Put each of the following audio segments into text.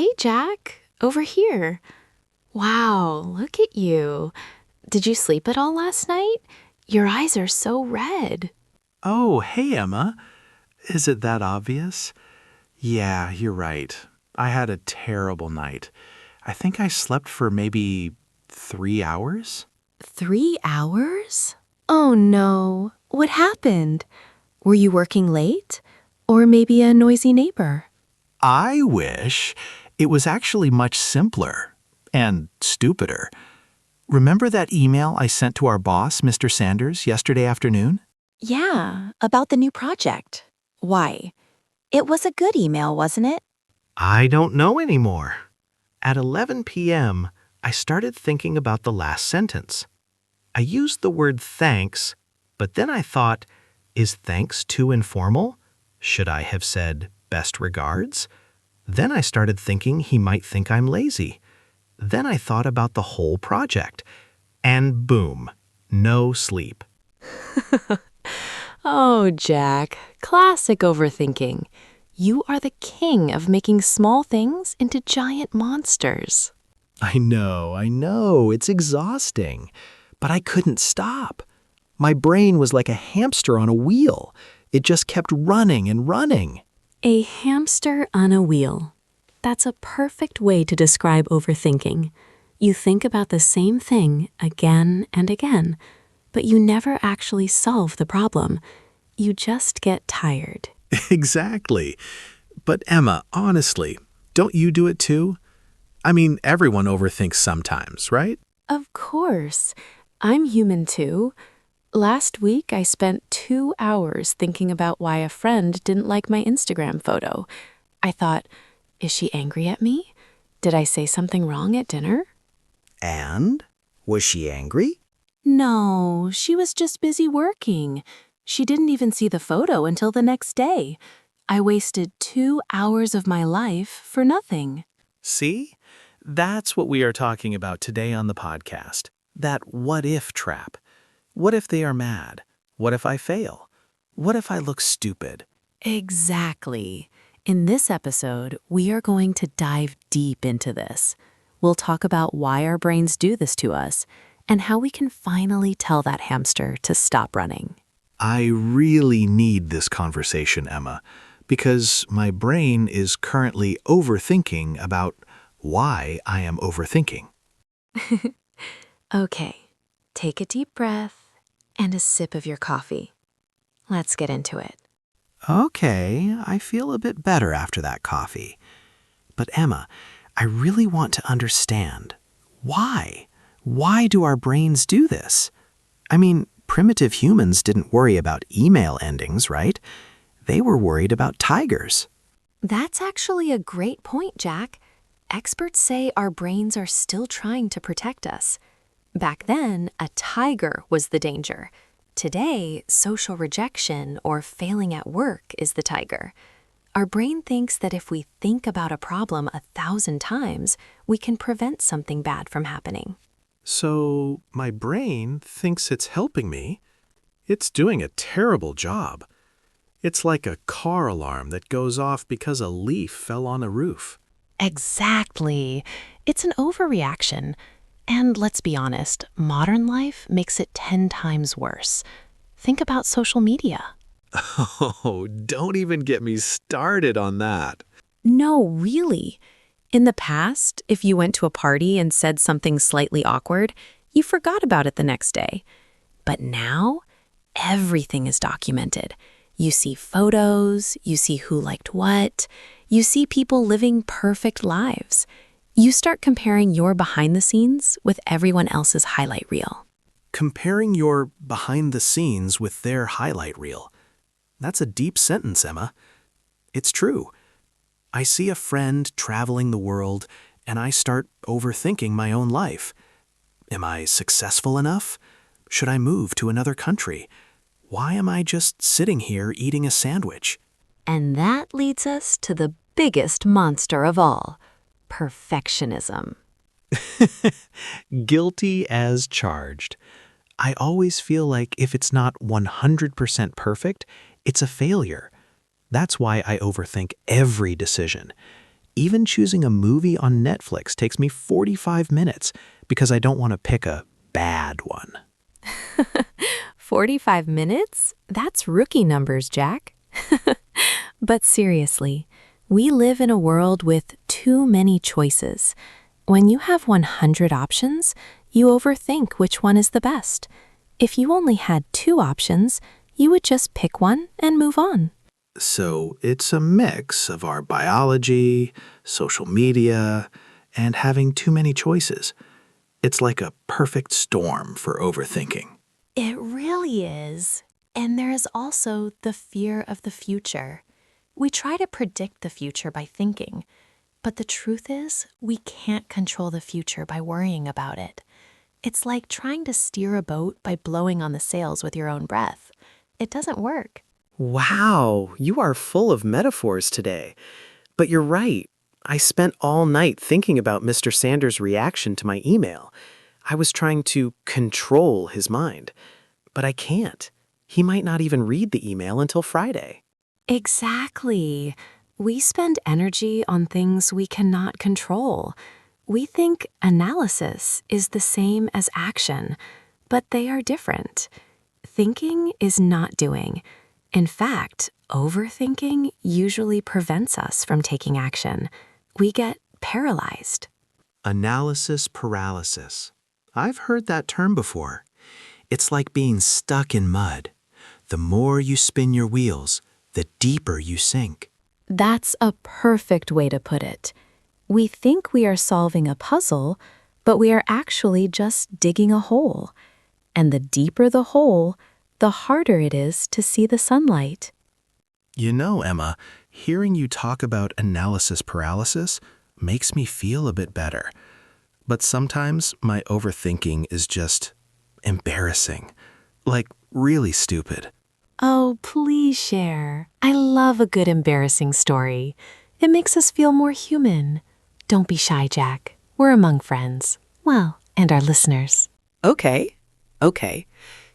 Hey, Jack. Over here. Wow, look at you. Did you sleep at all last night? Your eyes are so red. Oh, hey, Emma. Is it that obvious? Yeah, you're right. I had a terrible night. I think I slept for maybe 3 hours. 3 hours? Oh no. What happened? Were you working late? Or maybe a noisy neighbor? I wish it was actually much simpler and stupider. Remember that email I sent to our boss, Mr. Sanders, yesterday afternoon? Yeah, about the new project. Why? It was a good email, wasn't it? I don't know anymore. At 11 p.m., I started thinking about the last sentence. I used the word thanks, but then I thought, is thanks too informal? Should I have said best regards? Then I started thinking he might think I'm lazy. Then I thought about the whole project. And boom, no sleep. Oh, Jack. Classic overthinking. You are the king of making small things into giant monsters. I know, it's exhausting. But I couldn't stop. My brain was like a hamster on a wheel. It just kept running and running. A hamster on a wheel. That's a perfect way to describe overthinking. You think about the same thing again and again, but you never actually solve the problem. You just get tired. Exactly. But Emma, honestly, don't you do it too? I mean, everyone overthinks sometimes, right? Of course. I'm human too. Last week, I spent 2 hours thinking about why a friend didn't like my Instagram photo. I thought, is she angry at me? Did I say something wrong at dinner? And? Was she angry? No, she was just busy working. She didn't even see the photo until the next day. I wasted 2 hours of my life for nothing. See? That's what we are talking about today on the podcast. That what-if trap. What if they are mad? What if I fail? What if I look stupid? Exactly. In this episode, we are going to dive deep into this. We'll talk about why our brains do this to us and how we can finally tell that hamster to stop running. I really need this conversation, Emma, because my brain is currently overthinking about why I am overthinking. Okay, take a deep breath and a sip of your coffee. Let's get into it. Okay, I feel a bit better after that coffee. But Emma, I really want to understand. Why? Why do our brains do this? I mean, primitive humans didn't worry about email endings, right? They were worried about tigers. That's actually a great point, Jack. Experts say our brains are still trying to protect us. Back then, a tiger was the danger. Today, social rejection or failing at work is the tiger. Our brain thinks that if we think about a problem 1,000 times, we can prevent something bad from happening. So my brain thinks it's helping me. It's doing a terrible job. It's like a car alarm that goes off because a leaf fell on a roof. Exactly. It's an overreaction. And let's be honest, modern life makes it 10 times worse. Think about social media. Oh, don't even get me started on that. No, really. In the past, if you went to a party and said something slightly awkward, you forgot about it the next day. But now, everything is documented. You see photos, you see who liked what, you see people living perfect lives. You start comparing your behind the scenes with everyone else's highlight reel. Comparing your behind the scenes with their highlight reel. That's a deep sentence, Emma. It's true. I see a friend traveling the world, and I start overthinking my own life. Am I successful enough? Should I move to another country? Why am I just sitting here eating a sandwich? And that leads us to the biggest monster of all, perfectionism. Guilty as charged. I always feel like if it's not 100% perfect, it's a failure. That's why I overthink every decision. Even choosing a movie on Netflix takes me 45 minutes because I don't want to pick a bad one. 45 minutes? That's rookie numbers, Jack. But seriously, we live in a world with too many choices. When you have 100 options, you overthink which one is the best. If you only had 2 options, you would just pick one and move on. So it's a mix of our biology, social media, and having too many choices. It's like a perfect storm for overthinking. It really is. And there is also the fear of the future. We try to predict the future by thinking, but the truth is, we can't control the future by worrying about it. It's like trying to steer a boat by blowing on the sails with your own breath. It doesn't work. Wow, you are full of metaphors today. But you're right. I spent all night thinking about Mr. Sanders' reaction to my email. I was trying to control his mind. But I can't. He might not even read the email until Friday. Exactly. We spend energy on things we cannot control. We think analysis is the same as action, but they are different. Thinking is not doing. In fact, overthinking usually prevents us from taking action. We get paralyzed. Analysis paralysis. I've heard that term before. It's like being stuck in mud. The more you spin your wheels, the deeper you sink. That's a perfect way to put it. We think we are solving a puzzle, but we are actually just digging a hole. And the deeper the hole, the harder it is to see the sunlight. You know, Emma, hearing you talk about analysis paralysis makes me feel a bit better. But sometimes my overthinking is just embarrassing. Like, really stupid. Oh, please share. I love a good embarrassing story. It makes us feel more human. Don't be shy, Jack. We're among friends. Well, and our listeners. Okay.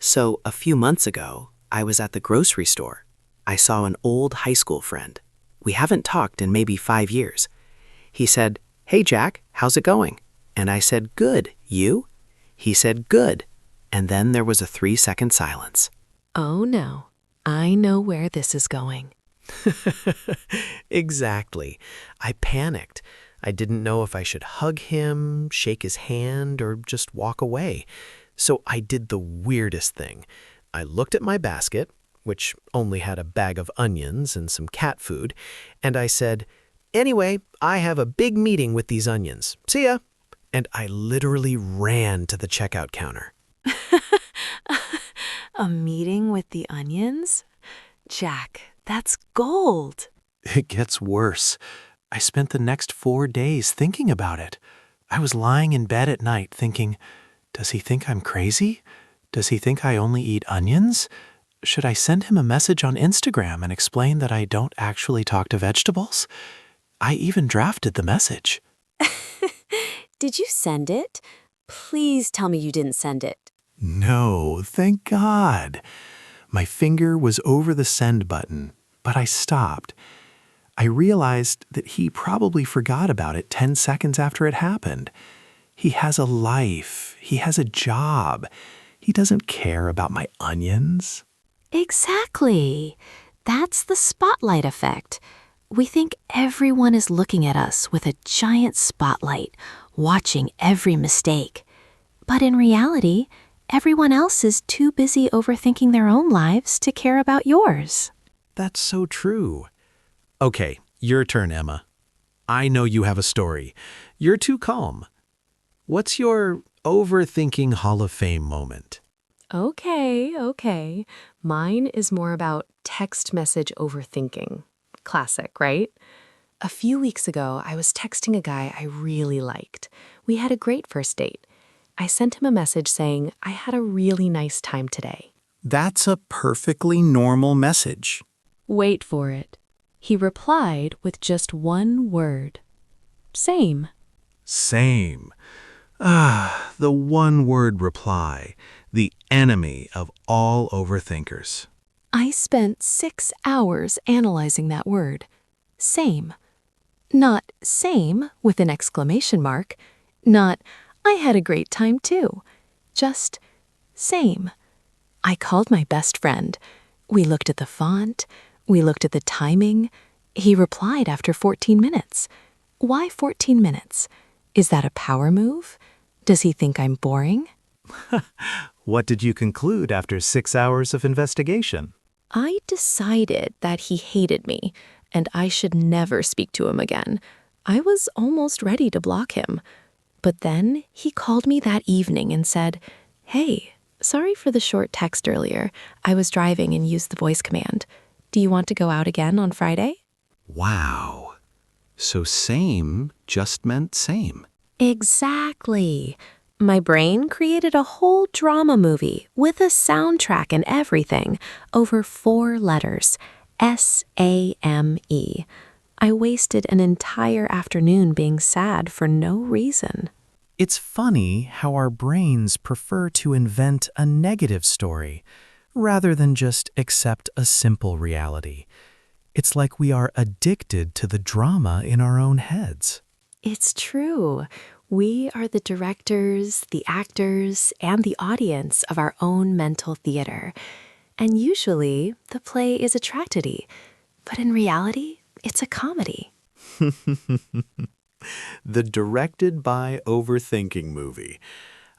So a few months ago, I was at the grocery store. I saw an old high school friend. We haven't talked in maybe 5 years. He said, "Hey, Jack, how's it going?" And I said, "Good. You?" He said, "Good." And then there was a 3-second silence. Oh no, I know where this is going. Exactly. I panicked. I didn't know if I should hug him, shake his hand, or just walk away. So I did the weirdest thing. I looked at my basket, which only had a bag of onions and some cat food, and I said, "Anyway, I have a big meeting with these onions. See ya." And I literally ran to the checkout counter. A meeting with the onions? Jack, that's gold. It gets worse. I spent the next 4 days thinking about it. I was lying in bed at night thinking, does he think I'm crazy? Does he think I only eat onions? Should I send him a message on Instagram and explain that I don't actually talk to vegetables? I even drafted the message. Did you send it? Please tell me you didn't send it. No, thank God. My finger was over the send button, but I stopped. I realized that he probably forgot about it 10 seconds after it happened. He has a life. He has a job. He doesn't care about my onions. Exactly. That's the spotlight effect. We think everyone is looking at us with a giant spotlight, watching every mistake. But in reality, everyone else is too busy overthinking their own lives to care about yours. That's so true. Okay, your turn, Emma. I know you have a story. You're too calm. What's your overthinking Hall of Fame moment? Okay. Mine is more about text message overthinking. Classic, right? A few weeks ago, I was texting a guy I really liked. We had a great first date. I sent him a message saying, I had a really nice time today. That's a perfectly normal message. Wait for it. He replied with just one word. Same. Same. The one-word reply, the enemy of all overthinkers. I spent 6 hours analyzing that word. Same. Not same with an exclamation mark. Not I had a great time too. Just same. I called my best friend. We looked at the font. We looked at the timing. He replied after 14 minutes. Why 14 minutes? Is that a power move? Does he think I'm boring? What did you conclude after 6 hours of investigation? I decided that he hated me and I should never speak to him again. I was almost ready to block him. But then he called me that evening and said, "Hey, sorry for the short text earlier. I was driving and used the voice command. Do you want to go out again on Friday?" Wow. So same just meant same. Exactly. My brain created a whole drama movie with a soundtrack and everything over 4 letters, S-A-M-E. I wasted an entire afternoon being sad for no reason. It's funny how our brains prefer to invent a negative story rather than just accept a simple reality. It's like we are addicted to the drama in our own heads. It's true. We are the directors, the actors, and the audience of our own mental theater. And usually, the play is a tragedy. But in reality, it's a comedy. The directed by Overthinking movie.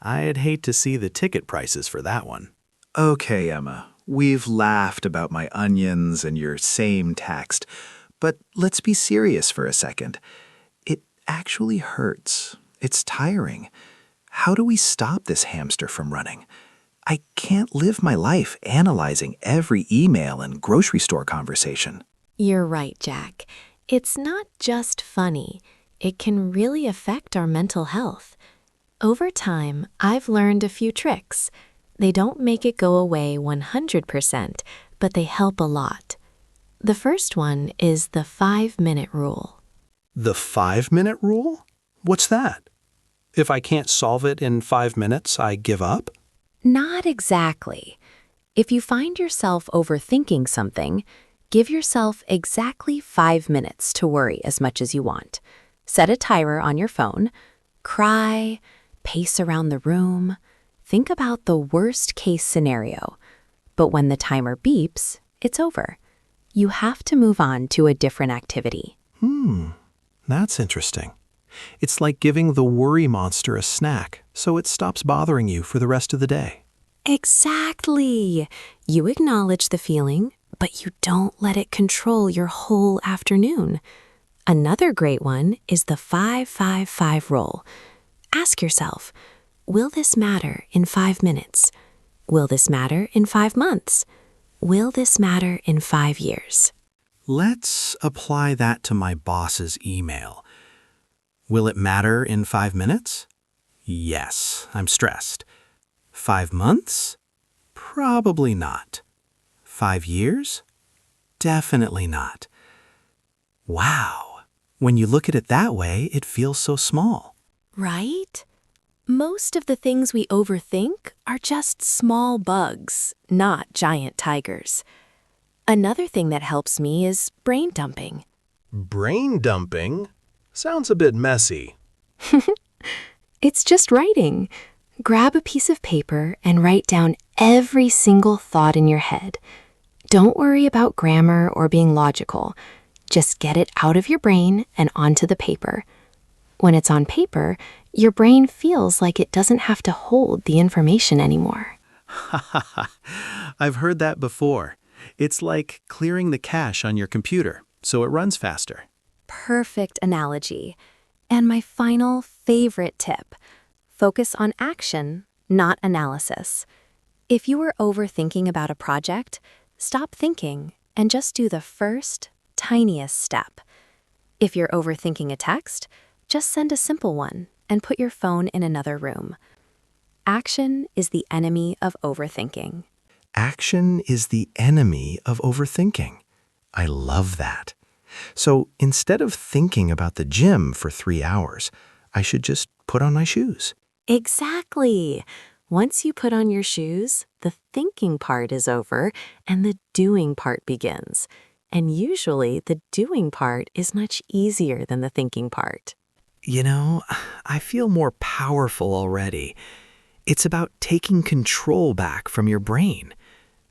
I'd hate to see the ticket prices for that one. Okay, Emma, we've laughed about my onions and your same text, but let's be serious for a second. It actually hurts. It's tiring. How do we stop this hamster from running? I can't live my life analyzing every email and grocery store conversation. You're right, Jack. It's not just funny. It can really affect our mental health. Over time, I've learned a few tricks. They don't make it go away 100%, but they help a lot. The first one is the 5-minute rule. The 5-minute rule? What's that? If I can't solve it in 5 minutes, I give up? Not exactly. If you find yourself overthinking something, give yourself exactly 5 minutes to worry as much as you want. Set a timer on your phone. Cry, pace around the room. Think about the worst-case scenario. But when the timer beeps, it's over. You have to move on to a different activity. That's interesting. It's like giving the worry monster a snack, so it stops bothering you for the rest of the day. Exactly. You acknowledge the feeling, but you don't let it control your whole afternoon. Another great one is the 5-5-5 rule. Ask yourself, will this matter in 5 minutes? Will this matter in 5 months? Will this matter in 5 years? Let's apply that to my boss's email. Will it matter in 5 minutes? Yes, I'm stressed. 5 months? Probably not. 5 years? Definitely not. Wow. When you look at it that way, it feels so small. Right? Most of the things we overthink are just small bugs, not giant tigers. Another thing that helps me is brain dumping. Brain dumping? Sounds a bit messy. It's just writing. Grab a piece of paper and write down every single thought in your head. Don't worry about grammar or being logical. Just get it out of your brain and onto the paper. When it's on paper, your brain feels like it doesn't have to hold the information anymore. I've heard that before. It's like clearing the cache on your computer, so it runs faster. Perfect analogy. And my final favorite tip: focus on action, not analysis. If you are overthinking about a project, stop thinking and just do the first, tiniest step. If you're overthinking a text, just send a simple one and put your phone in another room. Action is the enemy of overthinking. Action is the enemy of overthinking. I love that. So instead of thinking about the gym for 3 hours, I should just put on my shoes. Exactly. Once you put on your shoes, the thinking part is over and the doing part begins. And usually the doing part is much easier than the thinking part. You know, I feel more powerful already. It's about taking control back from your brain.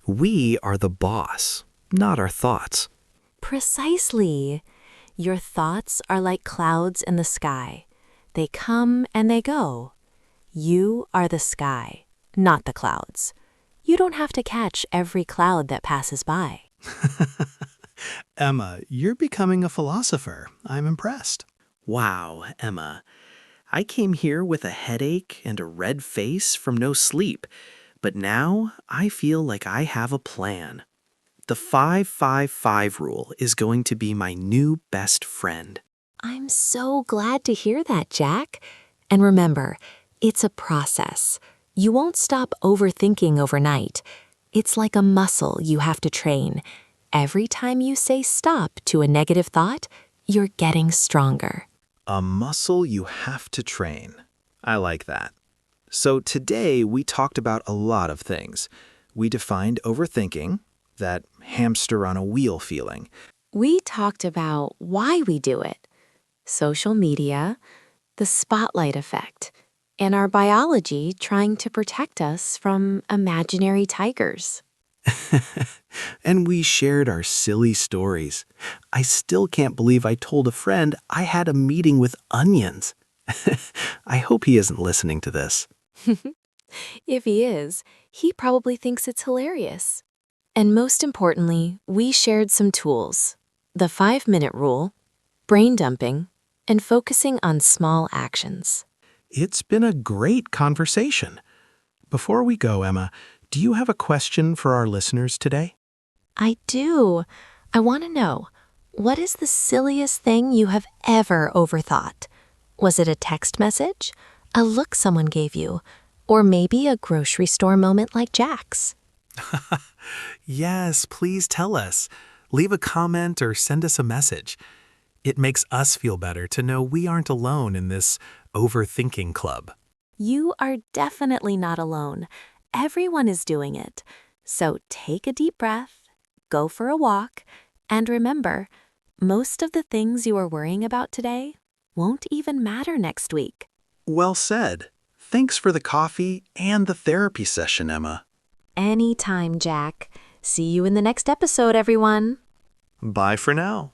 We are the boss, not our thoughts. Precisely. Your thoughts are like clouds in the sky. They come and they go. You are the sky, not the clouds. You don't have to catch every cloud that passes by. Emma, you're becoming a philosopher. I'm impressed. Wow, Emma. I came here with a headache and a red face from no sleep, but now I feel like I have a plan. The 5-5-5 rule is going to be my new best friend. I'm so glad to hear that, Jack. And remember, it's a process. You won't stop overthinking overnight. It's like a muscle you have to train. Every time you say stop to a negative thought, you're getting stronger. A muscle you have to train. I like that. So today we talked about a lot of things. We defined overthinking, that hamster on a wheel feeling. We talked about why we do it, social media, the spotlight effect, and our biology trying to protect us from imaginary tigers. And we shared our silly stories. I still can't believe I told a friend I had a meeting with onions. I hope he isn't listening to this. If he is, he probably thinks it's hilarious. And most importantly, we shared some tools: the 5-minute rule, brain dumping, and focusing on small actions. It's been a great conversation. Before we go, Emma, do you have a question for our listeners today? I do. I want to know, what is the silliest thing you have ever overthought? Was it a text message, a look someone gave you, or maybe a grocery store moment like Jack's? Yes, please tell us. Leave a comment or send us a message. It makes us feel better to know we aren't alone in this overthinking club. You are definitely not alone. Everyone is doing it. So take a deep breath, go for a walk, and remember, most of the things you are worrying about today won't even matter next week. Well said. Thanks for the coffee and the therapy session, Emma. Anytime, Jack. See you in the next episode, everyone. Bye for now.